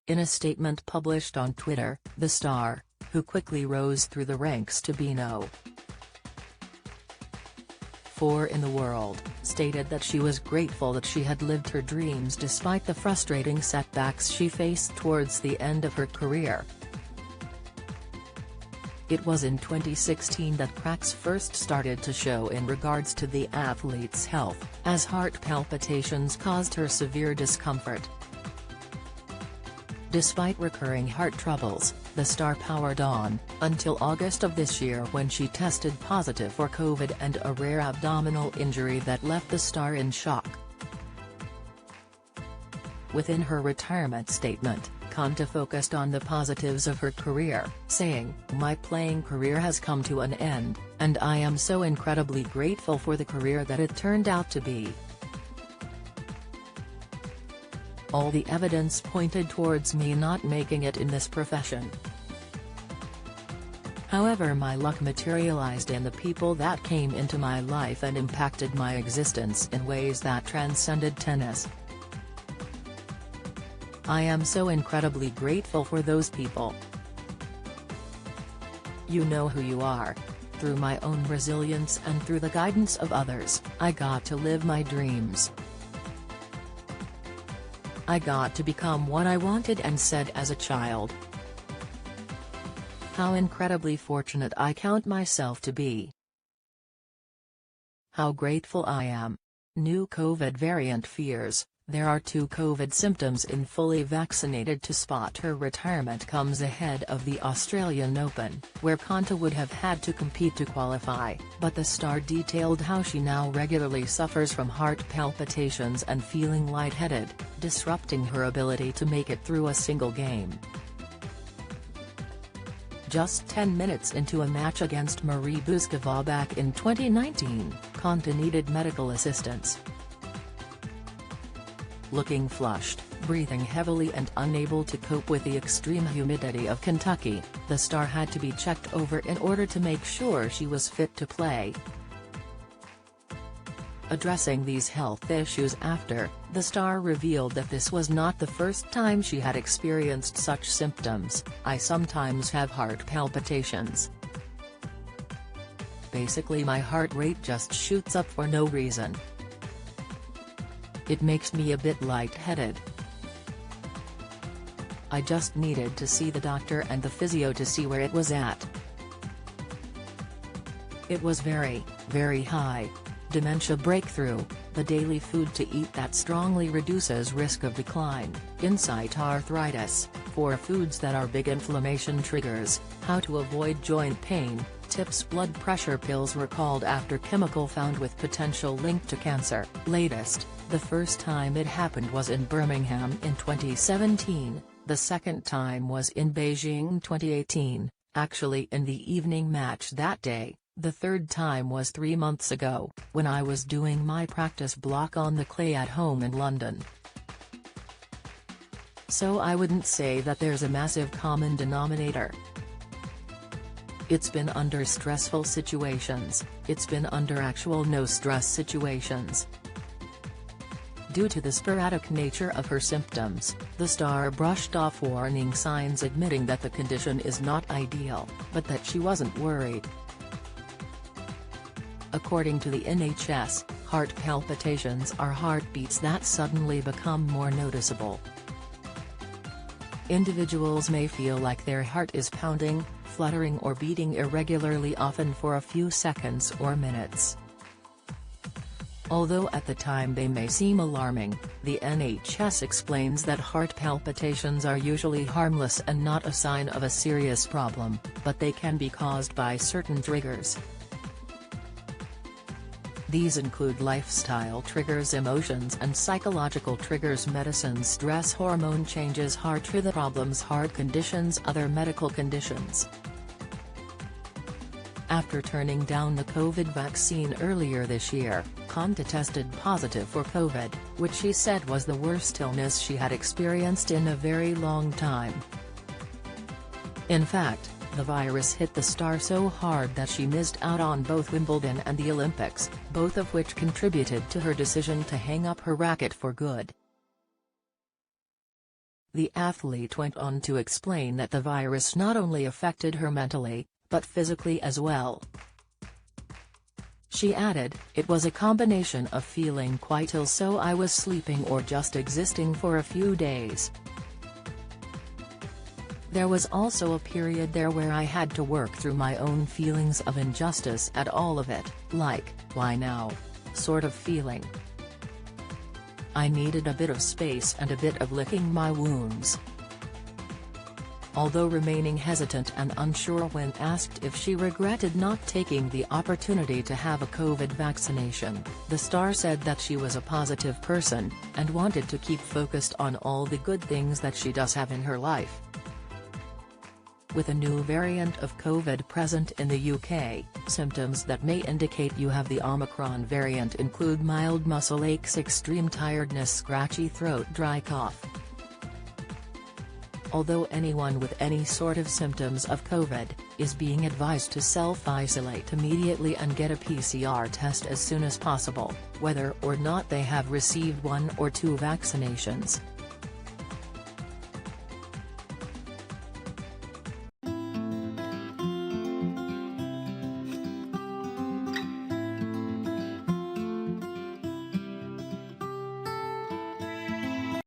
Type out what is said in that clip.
In a statement published on Twitter, the star, who quickly rose through the ranks to be No. 4 in the world, stated that she was grateful that she had lived her dreams despite the frustrating setbacks she faced towards the end of her career. It was in 2016 that cracks first started to show in regards to the athlete's health, as heart palpitations caused her severe discomfort. Despite recurring heart troubles, the star powered on, until August of this year when she tested positive for COVID and a rare abdominal injury that left the star in shock. Within her retirement statement, Konta focused on the positives of her career, saying, "My playing career has come to an end, and I am so incredibly grateful for the career that it turned out to be. All the evidence pointed towards me not making it in this profession. However, my luck materialized in the people that came into my life and impacted my existence in ways that transcended tennis. I am so incredibly grateful for those people. You know who you are. Through my own resilience and through the guidance of others, I got to live my dreams. I got to become what I wanted and said as a child. How incredibly fortunate I count myself to be. How grateful I am. New COVID variant fears. There are 2 COVID symptoms in fully vaccinated to spot." Her retirement comes ahead of the Australian Open, where Konta would have had to compete to qualify, but the star detailed how she now regularly suffers from heart palpitations and feeling lightheaded, disrupting her ability to make it through a single game. Just 10 minutes into a match against Marie Buzkova back in 2019, Konta needed medical assistance. Looking flushed, breathing heavily and unable to cope with the extreme humidity of Kentucky, the star had to be checked over in order to make sure she was fit to play. Addressing these health issues after, the star revealed that this was not the first time she had experienced such symptoms. "I sometimes have heart palpitations. Basically my heart rate just shoots up for no reason. It makes me a bit lightheaded. I just needed to see the doctor and the physio to see where it was at. It was very, very high. Dementia breakthrough, the daily food to eat that strongly reduces risk of decline, insight arthritis, 4 foods that are big inflammation triggers, how to avoid joint pain, tips blood pressure pills were called after chemical found with potential link to cancer." Latest, the first time it happened was in Birmingham in 2017, the second time was in Beijing 2018, actually in the evening match that day. The third time was 3 months ago, when I was doing my practice block on the clay at home in London. So I wouldn't say that there's a massive common denominator. It's been under stressful situations, it's been under actual no-stress situations. Due to the sporadic nature of her symptoms, the star brushed off warning signs admitting that the condition is not ideal, but that she wasn't worried. According to the NHS, heart palpitations are heartbeats that suddenly become more noticeable. Individuals may feel like their heart is pounding, fluttering or beating irregularly, often for a few seconds or minutes. Although at the time they may seem alarming, the NHS explains that heart palpitations are usually harmless and not a sign of a serious problem, but they can be caused by certain triggers. These include lifestyle triggers, emotions and psychological triggers, medicine, stress, hormone changes, heart rhythm problems, heart conditions, other medical conditions. After turning down the COVID vaccine earlier this year, Konta tested positive for COVID, which she said was the worst illness she had experienced in a very long time. In fact, the virus hit the star so hard that she missed out on both Wimbledon and the Olympics, both of which contributed to her decision to hang up her racket for good. The athlete went on to explain that the virus not only affected her mentally, but physically as well. She added, "It was a combination of feeling quite ill, so I was sleeping or just existing for a few days. There was also a period there where I had to work through my own feelings of injustice at all of it, like, why now? Sort of feeling. I needed a bit of space and a bit of licking my wounds." Although remaining hesitant and unsure when asked if she regretted not taking the opportunity to have a COVID vaccination, the star said that she was a positive person, and wanted to keep focused on all the good things that she does have in her life. With a new variant of COVID present in the UK, symptoms that may indicate you have the Omicron variant include mild muscle aches, extreme tiredness, scratchy throat, dry cough. Although anyone with any sort of symptoms of COVID is being advised to self-isolate immediately and get a PCR test as soon as possible, whether or not they have received 1 or 2 vaccinations.